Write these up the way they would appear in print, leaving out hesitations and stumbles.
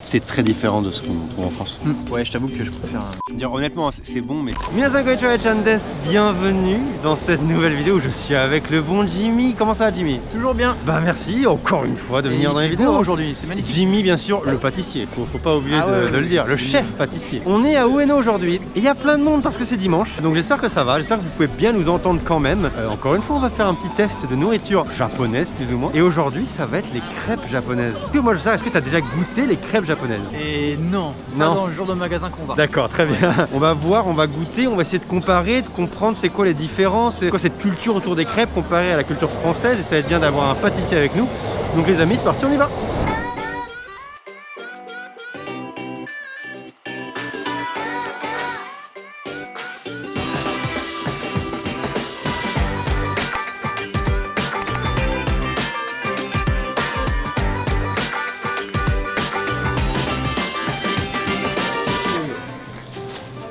c'est très différent de ce qu'on trouve en France. Ouais, je t'avoue que je préfère. Dire honnêtement, c'est bon, mais. Minasan konnichiwa et Chandes, bienvenue dans cette nouvelle vidéo où je suis avec le bon Jimmy. Comment ça va, Jimmy? Toujours bien. Bah merci encore une fois de venir dans les vidéos aujourd'hui, c'est magnifique. Jimmy, bien sûr, le pâtissier, faut pas oublier de le dire, le chef pâtissier. On est à Ueno aujourd'hui et il y a plein de monde parce que c'est dimanche, donc j'espère que ça va, j'espère que vous pouvez bien nous entendre quand même. Encore une fois, on va faire un petit test de nourriture japonaise plus ou moins, et aujourd'hui ça va être les crêpes japonaises. Moi je sais, est-ce que tu as déjà goûté les crêpes japonaises? Et non, pas dans le jour de magasin qu'on va. D'accord, très bien. On va voir, on va goûter, on va essayer de comparer, de comprendre c'est quoi les différences, c'est quoi cette culture autour des crêpes comparée à la culture française, et ça va être bien d'avoir un pâtissier avec nous. Donc les amis, c'est parti, on y va.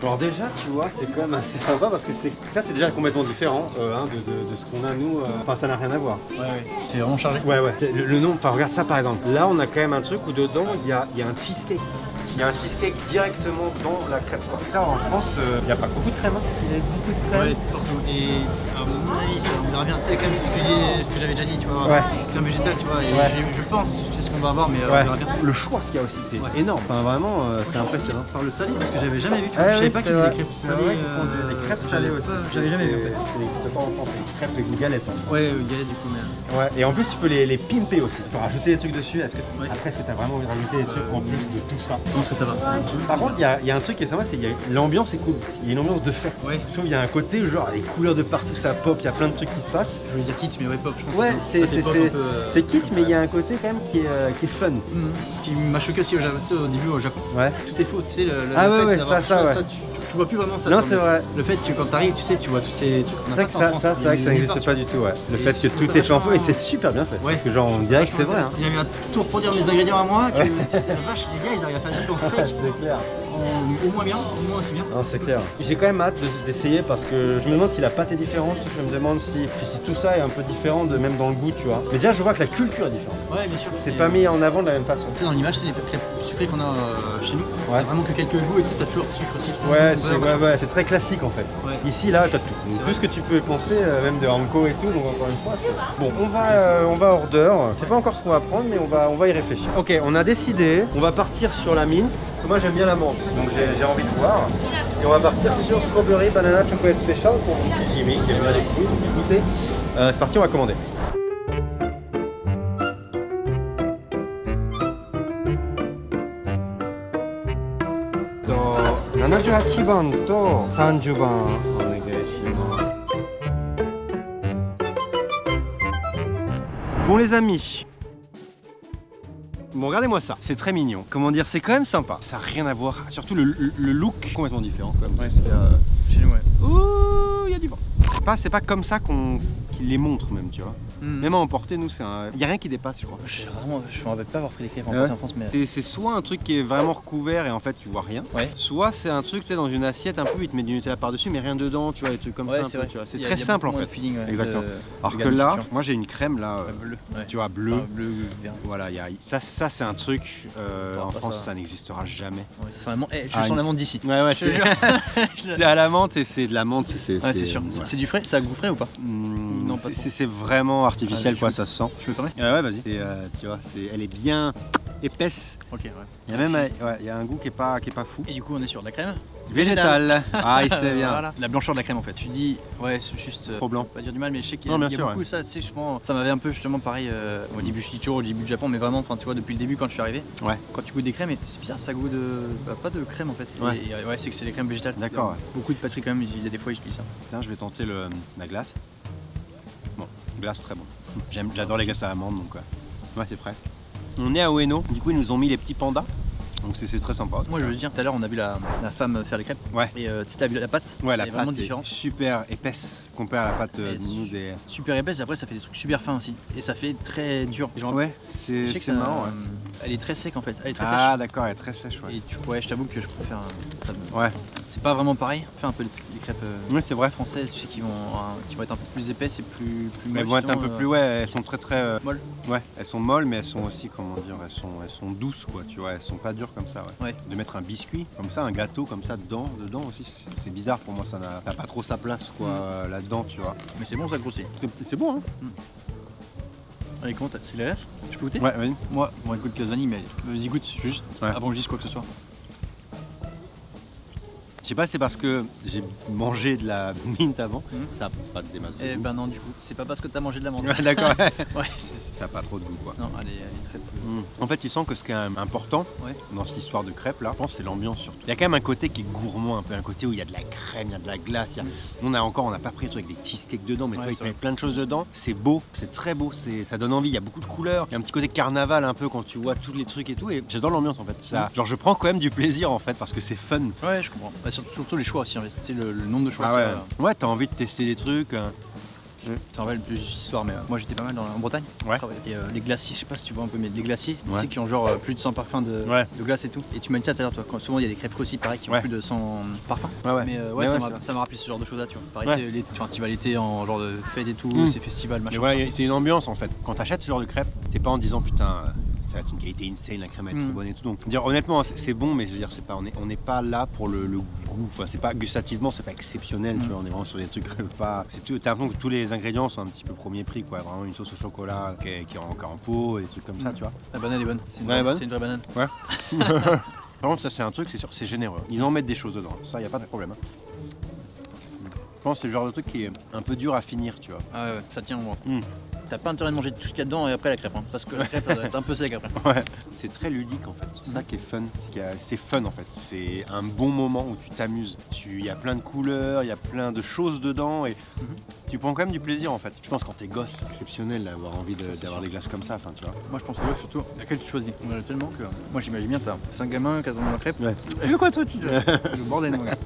Alors déjà, tu vois, c'est quand même assez sympa parce que ça c'est déjà complètement différent de ce qu'on a nous. Enfin, ça n'a rien à voir. Ouais. C'est vraiment chargé. Ouais. Le nom, enfin regarde ça par exemple. Là, on a quand même un truc où dedans il y a un cheesecake. Il y a un cheesecake directement dans la crêpe. Ça, en France, il n'y a pas beaucoup de crème. Il y a beaucoup de crème. Ouais, partout. Et à mon avis, ça on verra bien. Tu sais, comme ce que j'avais déjà dit, tu vois. Ouais. Crème végétale, tu vois. Et je pense, c'est ce qu'on va avoir, mais on verra bien. Le choix qu'il y a aussi, c'est énorme. Enfin, vraiment, c'est impressionnant. Par le salé, parce que j'avais jamais vu. Tu vois, je savais pas qu'il y avait des crêpes salées. Des crêpes salées aussi. J'avais jamais vu. Ça n'existe pas en France. Des crêpes avec galettes en fait. Ouais, galettes du coup, mais. Ouais, et en plus, tu peux les pimper aussi. Tu peux rajouter des trucs dessus. Après, est-ce que tu as vraiment envie de rajouter des trucs en plus de tout ça? Je pense que ça va. Par contre, il y a un truc qui est sympa, c'est que l'ambiance est cool. Il y a une ambiance de fête. Ouais. Je trouve qu'il y a un côté genre les couleurs de partout, ça pop, il y a plein de trucs qui se passent. Je voulais dire kitsch, mais ouais, pop, je pense. Ouais, c'est kitsch, mais il y a un côté quand même qui est fun. Ce qui m'a choqué aussi au début au Japon. Ouais. Tout est faux, tu sais. Ça, tu vois plus vraiment ça. Non, c'est vrai. Le fait que quand t'arrives, tu sais, tu vois tous ces trucs. C'est vrai que ça n'existe pas du tout, ouais. Le fait que tout est fait en feu, et c'est super bien fait. Parce que genre, on dirait que c'est vrai. Si j'avais à tout reproduire mes ingrédients à moi, que la vache, les gars, ils arrivent à faire des trucs en fake. C'est clair. Au moins bien, au moins aussi bien. Non, c'est clair. J'ai quand même hâte d'essayer parce que je me demande si la pâte est différente, je me demande si tout ça est un peu différent, même dans le goût, tu vois. Mais déjà, je vois que la culture est différente. Ouais, bien sûr. C'est pas mis en avant de la même façon. Tu sais, dans l'image, c'est les crêpes sucrées qu'on a chez nous. Ouais. Vraiment que quelques goûts et tu sais, t'as toujours sucre, citron. Ouais, c'est très classique en fait. Ouais. Ici, là, t'as tout. Tout ce que tu peux penser, même de Hanko et tout, donc encore une fois, c'est... Bon, on va order. Je sais pas encore ce qu'on va prendre, mais on va y réfléchir. Ok, on a décidé, on va partir sur la mine. Parce que moi, j'aime bien la menthe, donc j'ai envie de voir. Et on va partir sur Strawberry Banana Chocolate Special pour mon petit Jimmy qui aime bien les fruits, donc écoutez. C'est parti, on va commander. So, 78番と30番お願いします。Bon les amis, bon regardez-moi ça, c'est très mignon. Comment dire, c'est quand même sympa. Ça n'a rien à voir, surtout le look complètement différent quand même. Ouais, chez nous, ouais. Ouh, il y a du vent. C'est pas comme ça qu'ils les montrent même, tu vois. Même à emporter, nous, il n'y a rien qui dépasse, je crois. Je me rappelle pas avoir pris des crêpes en France, mais... C'est soit un truc qui est vraiment recouvert et en fait tu vois rien, soit c'est un truc, tu sais, dans une assiette un peu, il te met du Nutella par-dessus mais rien dedans, tu vois, des trucs comme ça. C'est très simple en fait. Exactement. Alors que là, moi j'ai une crème là, bleue, tu vois, bleu, vert. Voilà, ça c'est un truc, en France ça n'existera jamais. Je sens la menthe d'ici. Ouais, c'est à la menthe et c'est de la menthe. C'est sûr. C'est du frais, ça a goût frais ou pas? Non, c'est vraiment artificiel quoi, ça se sent. Je peux parler? Ouais, vas-y. Tu vois, elle est bien épaisse. Ok, ouais. Il y a même il y a un goût qui est pas fou. Et du coup, on est sur de la crème végétale. Ah, il sait bien. Voilà. La blancheur de la crème en fait. Tu dis, ouais, c'est juste. Trop blanc. Pas dire du mal, mais je sais qu'il y a beaucoup ça. Tu sais, souvent, ça m'avait un peu justement pareil au début, je suis toujours au début du Japon, mais vraiment, enfin, tu vois, depuis le début quand je suis arrivé. Ouais. Quand tu goûtes des crèmes, c'est bizarre, ça goûte pas de crème en fait. Ouais. Ouais, c'est que c'est des crèmes végétales. D'accord. Ouais. Beaucoup de pâtisseries quand même, il y a des fois ils utilisent ça. Putain, je vais tenter la glace. Bon, glace très bon. J'adore les glaces à l'amande donc ouais, c'est frais. On est à Ueno, du coup ils nous ont mis les petits pandas. Donc c'est très sympa. Moi je veux dire, tout à l'heure on a vu la femme faire les crêpes. Ouais. Et tu sais, t'as vu la pâte? Ouais, la pâte vraiment différente. Super épaisse. comparé à la pâte nous des... Super épaisse, après ça fait des trucs super fins aussi. Et ça fait très dur. Genre, ouais, c'est marrant. Elle est très sec en fait, elle est très sèche. Ah d'accord, elle est très sèche, ouais. Et je t'avoue que je préfère ça. Ouais. C'est pas vraiment pareil, fais un peu les crêpes c'est vrai. françaises, tu sais, qui vont être un peu plus épaisses et plus molles. Elles vont être un peu plus, elles sont très molles. Ouais, elles sont molles, mais elles sont aussi, comment dire, elles sont douces, quoi, tu vois, elles sont pas dures comme ça, ouais. De mettre un biscuit comme ça, un gâteau comme ça dedans aussi, c'est bizarre pour moi, ça n'a pas trop sa place, quoi, là-dedans, tu vois. Mais c'est bon, ça grossit. C'est bon, hein. Allez, comment c'est la laisse? Je peux goûter? Ouais, vas-y. Moi, bon, écoute, vanille, mais vas-y, goûte juste avant que je dise quoi que ce soit. Je sais pas, c'est parce que j'ai mangé de la mint avant, ça a pas de démasse. Eh ben non, du coup, c'est pas parce que t'as mangé de la menthe. D'accord. Ouais, ça a pas trop de goût, quoi. Non, elle est très peu. En fait, tu sens que ce qui est important dans cette histoire de crêpes là, je pense, c'est l'ambiance surtout. Il y a quand même un côté qui est gourmand, un peu un côté où il y a de la crème, il y a de la glace. On n'a pas pris le truc avec des cheesecakes dedans, mais il y a plein de choses dedans. C'est beau, c'est très beau, ça donne envie. Il y a beaucoup de couleurs. Il y a un petit côté carnaval un peu quand tu vois tous les trucs et tout. Et j'adore l'ambiance en fait. Ça, genre, je prends quand même du plaisir en fait parce que c'est fun. Ouais, je comprends. Bah, surtout les choix aussi. C'est le nombre de choix. Ah ouais. Ouais, t'as envie de tester des trucs. Ça rappelle plus histoire, mais moi j'étais pas mal en Bretagne. Ouais. Et les glaciers, je sais pas si tu vois un peu, mais les glaciers, tu sais, qui ont genre plus de 100 parfums de glace et tout. Et tu m'as dit ça tout à l'heure, toi, quand souvent il y a des crêpes aussi, pareil, qui ont plus de 100 parfums. Mais ça m'a rappelé ce genre de choses là, tu vois. Pareil, tu vas l'été en genre de fête et tout, c'est festival, machin. Ouais, c'est une ambiance en fait. Quand t'achètes ce genre de crêpes, t'es pas en disant putain. C'est une qualité insane, la crème est trop bonne et tout. Donc, dire honnêtement, c'est bon, mais je veux dire, c'est pas, on n'est pas là pour le goût. Enfin, c'est pas gustativement, c'est pas exceptionnel. Tu vois, on est vraiment sur des trucs pas. T'as l'impression que tous les ingrédients sont un petit peu premier prix, quoi. Vraiment une sauce au chocolat qui est encore en pot, des trucs comme ça, tu vois. La banane est bonne. C'est une vraie banane. Ouais. Par contre, ça c'est un truc, c'est sûr, c'est généreux. Ils en mettent des choses dedans. Ça, y a pas de problème. Je pense que c'est le genre de truc qui est un peu dur à finir, tu vois. Ah ouais, ça tient au moins. T'as pas intérêt de manger tout ce qu'il y a dedans et après la crêpe, parce que la crêpe ça doit être un peu sec après. Ouais, c'est très ludique en fait, c'est ça qui est fun, c'est fun en fait, c'est un bon moment où tu t'amuses. Il y a plein de couleurs, il y a plein de choses dedans et tu prends quand même du plaisir en fait. Je pense quand t'es gosse, c'est exceptionnel d'avoir envie d'avoir des glaces comme ça, enfin tu vois. Moi je pense que surtout laquelle tu choisis. On en a tellement que moi j'imagine bien t'as 5 gamins, 4 ans de crêpe. Ouais. Et le quoi toi tu le bordel mon gars.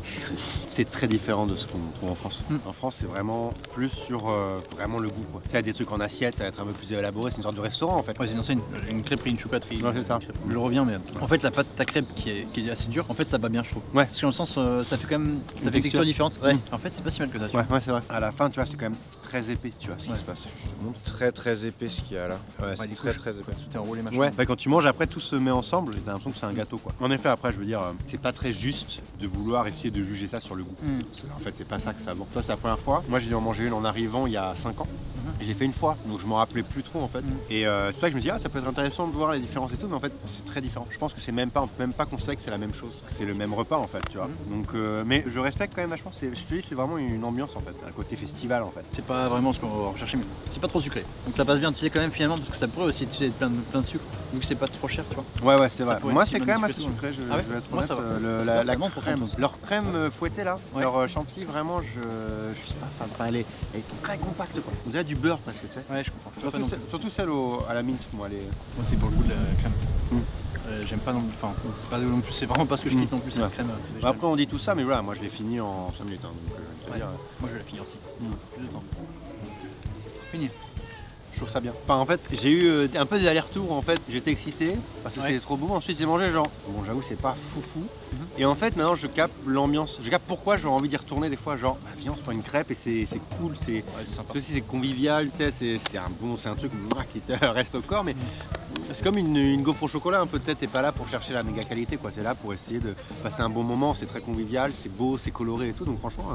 C'est très différent de ce qu'on trouve en France. En France c'est vraiment plus sur vraiment le goût quoi. Ça a des trucs en assiette, ça va être un peu plus élaboré, c'est une sorte de restaurant en fait. Ouais, c'est une crêperie, une choucatterie. Ouais, c'est ça. Je reviens, mais en fait la pâte ta crêpe qui est assez dure, en fait ça va bien je trouve. Ouais. Parce que dans le sens ça fait quand même une texture différente. Ouais. En fait c'est pas si mal que ça. Ouais, c'est vrai. À la fin tu vois c'est quand même très épais, tu vois ce qui se passe. Très épais ce qu'il y a là. Ouais, c'est très épais. Tout est enroulé machin. Ouais. Quand tu manges après tout se met ensemble, t'as l'impression que c'est un gâteau quoi. En effet après je veux dire c'est pas très juste de vouloir essayer de juger ça sur le goût. En fait c'est pas ça que ça vaut. Toi c'est la première fois. Moi j'ai dû en manger une en arrivant il y a 5 ans. Et je l'ai fait une fois, donc je m'en rappelais plus trop en fait. Et c'est pour ça que je me dis ça peut être intéressant de voir les différences et tout, mais en fait c'est très différent. Je pense que c'est on peut même pas considérer que c'est la même chose, que c'est le même repas en fait, tu vois. Donc mais je respecte quand même vachement. Je te dis c'est vraiment une ambiance en fait, un côté festival en fait. C'est pas vraiment ce qu'on va rechercher, mais c'est pas trop sucré. Donc ça passe bien, tu sais quand même finalement, parce que ça pourrait aussi être plein de sucre, vu que c'est pas trop cher, tu vois. Ouais c'est vrai. Moi c'est quand même assez sucré. Je vais être honnête. La crème, leur crème fouettée là, leur chantilly vraiment je sais pas. Enfin elle est très compacte quoi. On dirait du beurre presque, tu sais. Ouais, je comprends. Surtout celle à la mint, moi. Moi, c'est pour le goût de la crème. J'aime pas non plus, enfin, c'est pas non plus, c'est vraiment pas ce que je quitte non plus, c'est la crème. Après, on dit tout ça, mais voilà, moi je l'ai fini en 5 minutes. Hein, donc, moi je l'ai fini aussi. Plus de temps. Fini. Je trouve ça bien. Enfin, en fait, j'ai eu un peu des allers-retours. En fait, j'étais excité parce que c'était trop beau. Ensuite, j'ai mangé genre, bon, j'avoue, c'est pas foufou. Et en fait, maintenant, je capte l'ambiance. Je capte pourquoi j'aurais envie d'y retourner des fois. Genre, viens, on se prend une crêpe et c'est cool. C'est aussi c'est convivial. Tu sais, c'est un truc qui te reste au corps, mais. C'est comme une gaufre au chocolat, un peu peut-être, t'es pas là pour chercher la méga qualité quoi, t'es là pour essayer de passer un bon moment, c'est très convivial, c'est beau, c'est coloré et tout, donc franchement,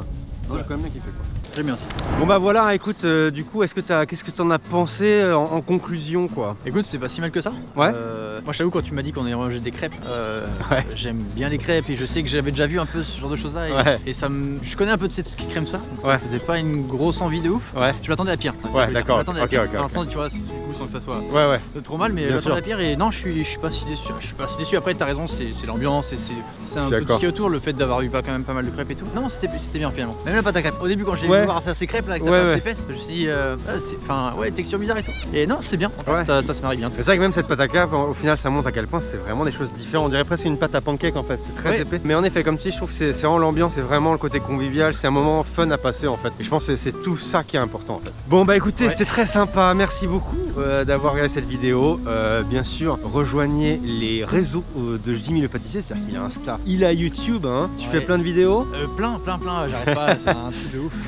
j'ai quand même bien kiffé quoi. J'aime bien aussi. Bon bah voilà, écoute, du coup, qu'est-ce que t'en as pensé en conclusion quoi? Écoute, c'est pas si mal que ça. Ouais. Moi je t'avoue, quand tu m'as dit qu'on allait manger des crêpes, j'aime bien les crêpes et je sais que j'avais déjà vu un peu ce genre de choses là et je connais un peu de tout ce qui est crème ça, donc ça me faisait pas une grosse envie de ouf. Je m'attendais à pire. Ouais, d'accord. Pour l'instant, tu vois, coup sans que ça soit trop mal, mais la pierre et non, je suis pas si déçu. Je suis pas si déçu. Après, t'as raison, c'est l'ambiance, c'est un peu tout ce qui est autour, le fait d'avoir eu quand même pas mal de crêpes et tout. Non, c'était bien finalement. Même la pâte à crêpes. Au début, quand j'ai vu voir faire ces crêpes là, avec sa pâte épaisse, je me suis dit, texture bizarre et tout. Et non, c'est bien. Ça se marie bien. C'est ça que même cette pâte à crêpes, au final, ça montre à quel point c'est vraiment des choses différentes. On dirait presque une pâte à pancake en fait. C'est très épais. Mais en effet, comme tu dis, je trouve que c'est vraiment l'ambiance, c'est vraiment le côté convivial. C'est un moment fun à passer en fait. Et je pense que c'est tout ça qui est important en fait. Bon bah écoutez, c'était très sympa. Merci beaucoup d'avoir regardé cette vidéo. Bien sûr, rejoignez les réseaux de Jimmy le pâtissier, c'est-à-dire qu'il a Insta, il a YouTube, hein. Tu fais plein de vidéos plein, j'arrête pas, c'est un truc de ouf.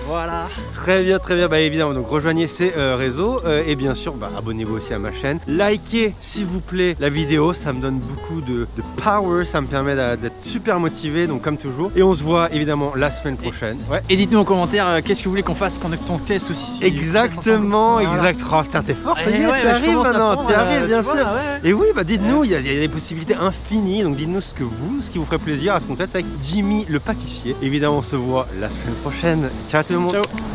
Voilà. Très bien, bah évidemment, donc rejoignez ces réseaux et bien sûr, abonnez-vous aussi à ma chaîne. Likez s'il vous plaît la vidéo, ça me donne beaucoup de power, ça me permet d'être super motivé, donc comme toujours. Et on se voit évidemment la semaine prochaine. Et dites-nous en commentaire qu'est-ce que vous voulez qu'on fasse, qu'on teste aussi. Exactement, exact. Oh putain, t'es fort, tu arrives maintenant, tu arrives bien sûr. Et oui, dites-nous, il y a des possibilités infinies, donc dites-nous ce qui vous ferait plaisir à ce qu'on teste avec Jimmy le pâtissier. Évidemment, on se voit la semaine prochaine. Ciao tout le monde. Ciao.